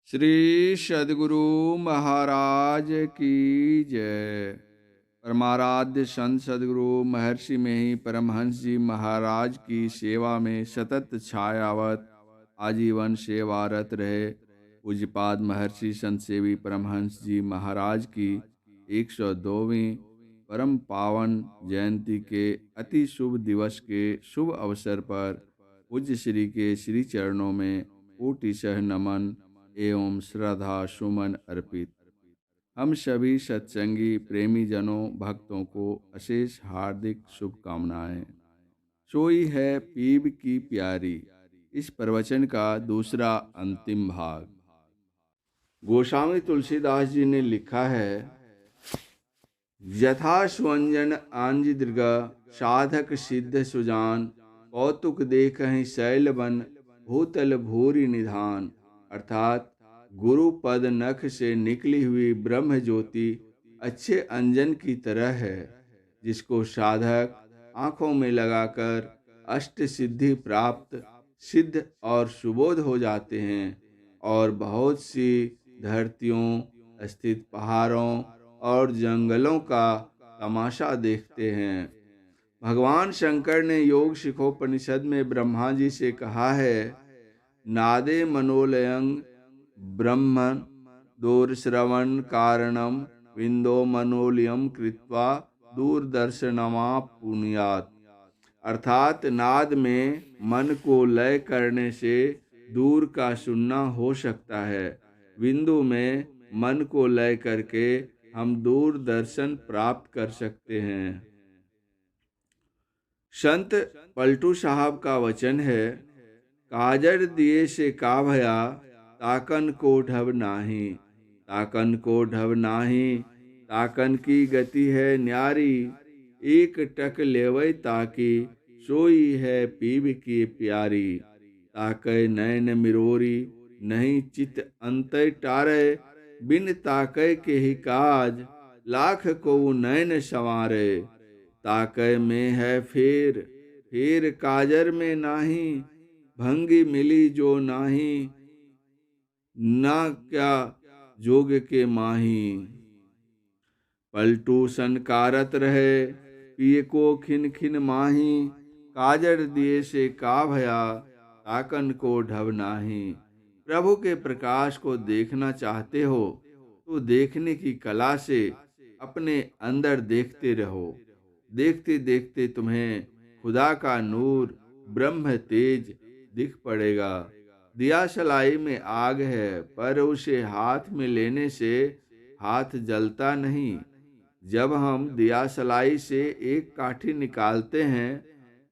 श्री सद्गुरु महाराज की जय। परमाराध्य संत सद्गुरु महर्षि में ही परमहंस जी महाराज की सेवा में सतत छायावत आजीवन सेवारत रहे पूज्यपाद महर्षि संत सेवी परमहंस जी महाराज की 102वीं परम पावन जयंती के अति शुभ दिवस के शुभ अवसर पर पूज्य श्री के श्री चरणों में कोटिशः नमन एवं श्रद्धा सुमन अर्पित। हम सभी सत्संगी प्रेमी जनों भक्तों को अशेष हार्दिक शुभकामनाएं। सोई है पीब की प्यारी, इस प्रवचन का दूसरा अंतिम भाग। गोस्वामी तुलसीदास जी ने लिखा है, यथा स्वंजन आंज दीर्घ साधक सिद्ध सुजान, कौतुक देखहि शैलवन भूतल भूरि निधान। अर्थात गुरु पद नख से निकली हुई ब्रह्म ज्योति अच्छे अंजन की तरह है, जिसको साधक आंखों में लगाकर अष्ट सिद्धि प्राप्त सिद्ध और सुबोध हो जाते हैं और बहुत सी धरतियों स्थित पहाड़ों और जंगलों का तमाशा देखते हैं। भगवान शंकर ने योग शिखोपनिषद में ब्रह्मा जी से कहा है, नादे मनोलयं ब्रह्म दूरश्रवण कारणम विंदो मनोलयम कृत्वा दूरदर्शनमा पुण्यात्। अर्थात नाद में मन को लय करने से दूर का सुनना हो सकता है, बिंदु में मन को लय करके हम दूरदर्शन प्राप्त कर सकते हैं। संत पलटू साहब का वचन है, काजर दिए से का भया ताकन को ढब नाही, ताकन को ढब नाही, ताकन की गति है न्यारी, एक टक लेवै ताकि सोई है पीब की प्यारी। ताकै नैन मिरोरी नहीं चित अंतय टारे, बिन ताकै के ही काज लाख को नैन संवारे। ताकै में है फेर, फेर काजर में नाही, भंगी मिली जो नाही, ना क्या जोग के माही। पलटू सनकारत रहे पिए को खिन खिन माही, काजर दिए से का भया ताकन को ढब नाही। प्रभु के प्रकाश को देखना चाहते हो तो देखने की कला से अपने अंदर देखते रहो। देखते देखते तुम्हें खुदा का नूर ब्रह्म तेज दिख पड़ेगा। दियासलाई में आग है, पर उसे हाथ में लेने से हाथ जलता नहीं। जब हम दियासलाई से एक काठी निकालते हैं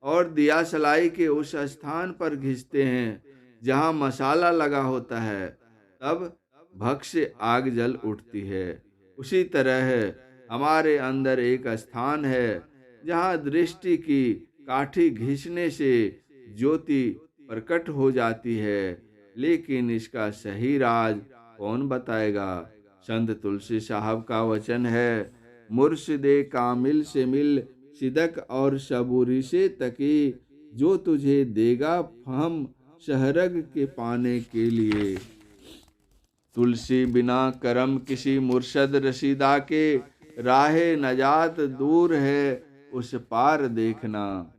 और दियासलाई के उस स्थान पर घिसते हैं जहां मसाला लगा होता है, तब भक से आग जल उठती है। उसी तरह हमारे अंदर एक स्थान है जहां दृष्टि की काठी घिसने से ज्योति प्रकट हो जाती है, लेकिन इसका सही राज कौन बताएगा। संत तुलसी साहब का वचन है, मुर्शिदे कामिल से मिल सिदक और सबूरी से तकी, जो तुझे देगा फहम शहरग के पाने के लिए। तुलसी बिना करम किसी मुर्शद रसीदा के, राहे नजात दूर है उस पार देखना।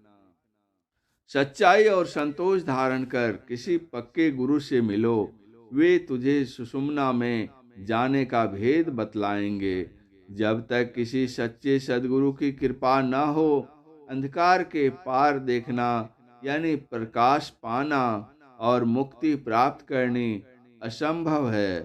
सच्चाई और संतोष धारण कर किसी पक्के गुरु से मिलो, वे तुझे सुषुम्ना में जाने का भेद बतलाएंगे। जब तक किसी सच्चे सद्गुरु की कृपा न हो, अंधकार के पार देखना यानी प्रकाश पाना और मुक्ति प्राप्त करनी असंभव है।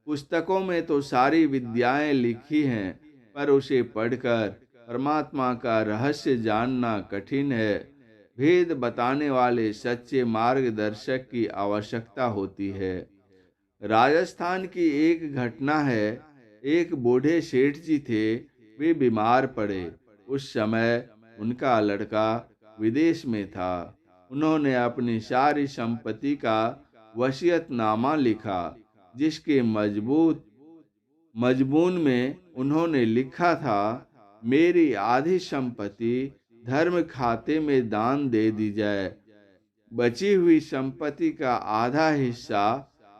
पुस्तकों में तो सारी विद्याएं लिखी हैं, पर उसे पढ़कर परमात्मा का रहस्य जानना कठिन है। भेद बताने वाले सच्चे मार्गदर्शक की आवश्यकता होती है। राजस्थान की एक घटना है, एक बूढ़े सेठ जी थे, वे बीमार पड़े। उस समय उनका लड़का विदेश में था। उन्होंने अपनी सारी संपत्ति का वसीयतनामा लिखा, जिसके मजमून में उन्होंने लिखा था, मेरी आधी संपत्ति धर्म खाते में दान दे दी जाए, बची हुई संपत्ति का आधा हिस्सा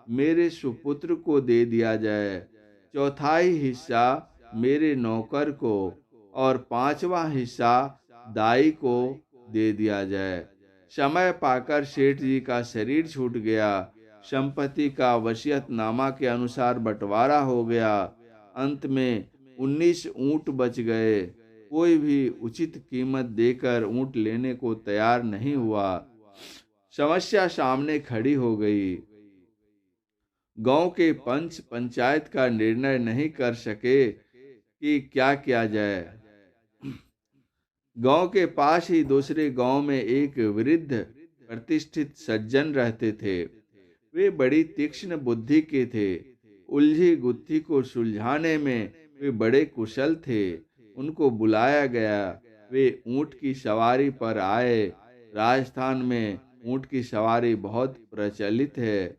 मेरे सुपुत्र को दे दिया जाए, चौथाई हिस्सा मेरे नौकर को और पांचवा हिस्सा दाई को दे दिया जाए। समय पाकर सेठ जी का शरीर छूट गया। संपत्ति का वसीयतनामा के अनुसार बंटवारा हो गया। अंत में 19 ऊंट बच गए। कोई भी उचित कीमत देकर ऊंट लेने को तैयार नहीं हुआ। समस्या सामने खड़ी हो गई। गांव के पंच पंचायत का निर्णय नहीं कर सके कि क्या किया जाए। गांव के पास ही दूसरे गांव में एक वृद्ध प्रतिष्ठित सज्जन रहते थे। वे बड़ी तीक्ष्ण बुद्धि के थे। उलझी गुत्थी को सुलझाने में वे बड़े कुशल थे। उनको बुलाया गया। वे ऊंट की सवारी पर आए। राजस्थान में ऊंट की सवारी बहुत प्रचलित है।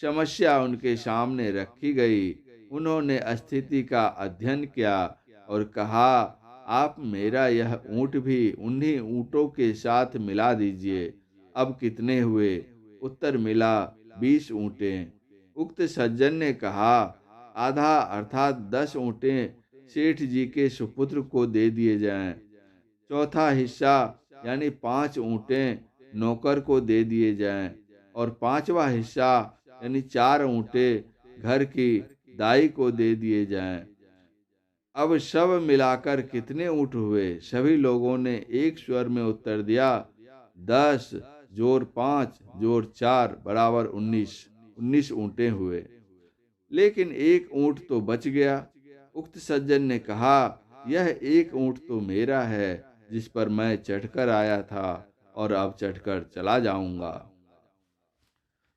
समस्या उनके सामने रखी गई। उन्होंने स्थिति का अध्ययन किया और कहा, आप मेरा यह ऊंट भी उन्हीं ऊंटों के साथ मिला दीजिए। अब कितने हुए? उत्तर मिला, 20 ऊंटें। उक्त सज्जन ने कहा, आधा अर्थात 10 ऊंटें सेठ जी के सुपुत्र को दे दिए जाएं। चौथा हिस्सा यानी 5 ऊंटें नौकर को दे दिए जाएं और पांचवा हिस्सा यानी 4 ऊंटें घर की दाई को दे दिए जाएं। अब सब मिलाकर कितने ऊंट हुए? सभी लोगों ने एक स्वर में उत्तर दिया, 10 जोड़ 5 जोड़ 4 बराबर 19 ऊंटें हुए। लेकिन एक ऊंट तो बच गया। उक्त सज्जन ने कहा, यह एक ऊंट तो मेरा है, जिस पर मैं चढ़कर आया था और अब चढ़कर चला जाऊंगा।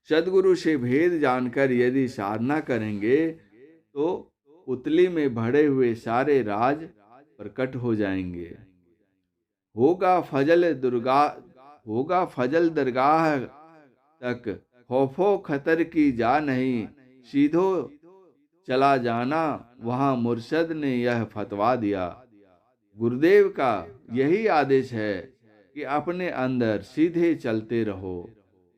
सद्गुरु से भेद जानकर यदि साधना करेंगे तो पुतली में भरे हुए सारे राज प्रकट हो जाएंगे। होगा फजल दरगाह तक, खौफो खतर की जा नहीं, सीधो चला जाना, वहां मुर्शद ने यह फतवा दिया। गुरुदेव का यही आदेश है कि अपने अंदर सीधे चलते रहो।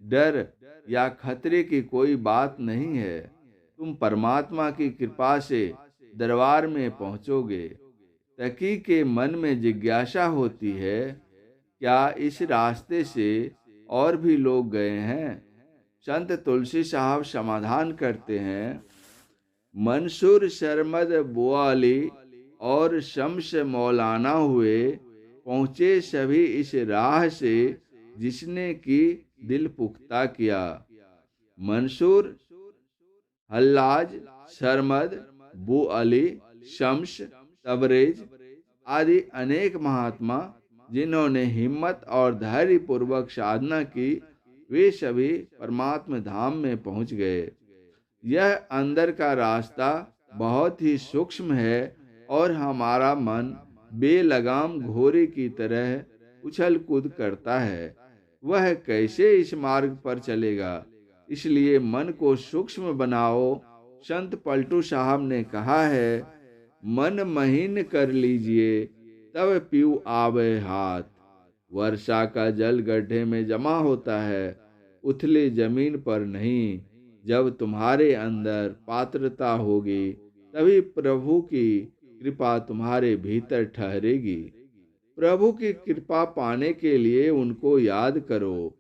डर या खतरे की कोई बात नहीं है। तुम परमात्मा की कृपा से दरबार में पहुंचोगे। तकी के मन में जिज्ञासा होती है, क्या इस रास्ते से और भी लोग गए हैं? संत तुलसी साहब समाधान करते हैं, मंसूर शर्मद बुआली और शम्स मौलाना हुए, पहुँचे सभी इस राह से जिसने की दिल पुख्ता किया। मंसूर, हल्लाज, शर्मद, बू अली, शम्स, तबरेज आदि अनेक महात्मा जिन्होंने हिम्मत और धैर्य पूर्वक साधना की, वे सभी परमात्मा धाम में पहुंच गए। यह अंदर का रास्ता बहुत ही सूक्ष्म है और हमारा मन बेलगाम घोड़े की तरह उछल कूद करता है। वह कैसे इस मार्ग पर चलेगा? इसलिए मन को सूक्ष्म बनाओ। संत पलटू साहब ने कहा है, मन महीन कर लीजिए तब पीऊ आवे हाथ। वर्षा का जल गड्ढे में जमा होता है, उथले जमीन पर नहीं। जब तुम्हारे अंदर पात्रता होगी तभी प्रभु की कृपा तुम्हारे भीतर ठहरेगी। प्रभु की कृपा पाने के लिए उनको याद करो,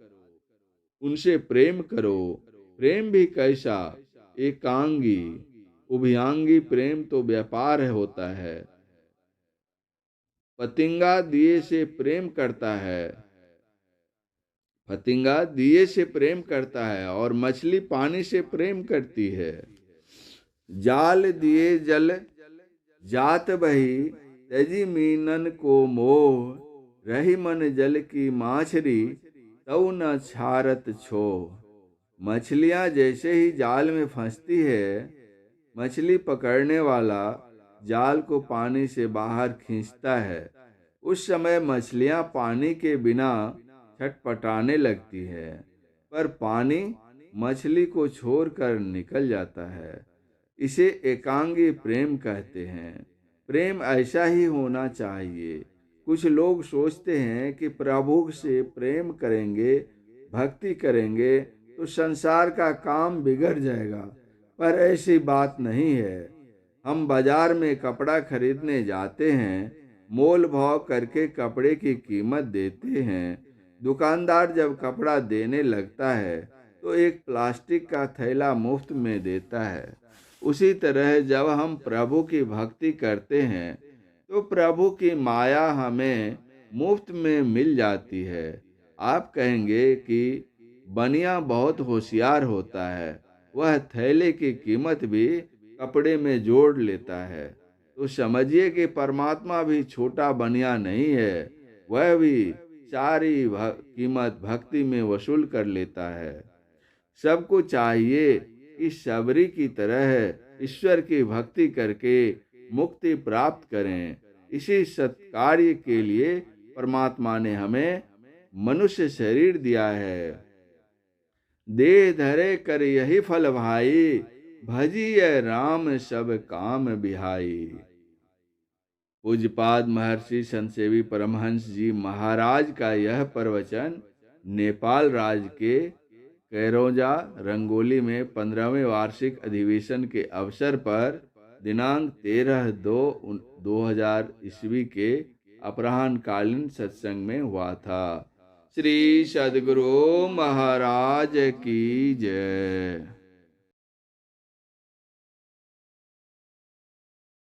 उनसे प्रेम करो। प्रेम भी कैसा? एकांगी। उभयांगी प्रेम तो व्यापार होता है। पतिंगा दिए से प्रेम करता है, फतिंगा दिए से प्रेम करता है और मछली पानी से प्रेम करती है। जाल दिए जल जात बही, तजी मीनन को मोह, रही मन जल की माछरी, तऊ न छारत छो। मछलियां जैसे ही जाल में फंसती है, मछली पकड़ने वाला जाल को पानी से बाहर खींचता है। उस समय मछलियां पानी के बिना छटपटाने लगती है, पर पानी मछली को छोड़कर निकल जाता है। इसे एकांगी प्रेम कहते हैं। प्रेम ऐसा ही होना चाहिए। कुछ लोग सोचते हैं कि प्रभु से प्रेम करेंगे, भक्ति करेंगे तो संसार का काम बिगड़ जाएगा, पर ऐसी बात नहीं है। हम बाजार में कपड़ा खरीदने जाते हैं, मोल भाव करके कपड़े की कीमत देते हैं। दुकानदार जब कपड़ा देने लगता है तो एक प्लास्टिक का थैला मुफ्त में देता है। उसी तरह जब हम प्रभु की भक्ति करते हैं तो प्रभु की माया हमें मुफ्त में मिल जाती है। आप कहेंगे कि बनिया बहुत होशियार होता है, वह थैले की कीमत भी कपड़े में जोड़ लेता है। तो समझिए कि परमात्मा भी छोटा बनिया नहीं है, वह भी सारी कीमत भक्ति में वसूल कर लेता है। सबको चाहिए कि सबरी की तरह ईश्वर की भक्ति करके मुक्ति प्राप्त करें। इसी सत्कार्य के लिए परमात्मा ने हमें मनुष्य शरीर दिया है। देह धरे कर यही फल भाई, भजिए राम सब काम बिहाई। पूज्यपाद महर्षि संत सेवी परमहंस जी महाराज का यह प्रवचन नेपाल राज्य के कैरोजा रंगोली में 15वें वार्षिक अधिवेशन के अवसर पर दिनांक 13/2/2000 ईस्वी के अपराह्नकालीन सत्संग में हुआ था। श्री सद्गुरु महाराज की जय।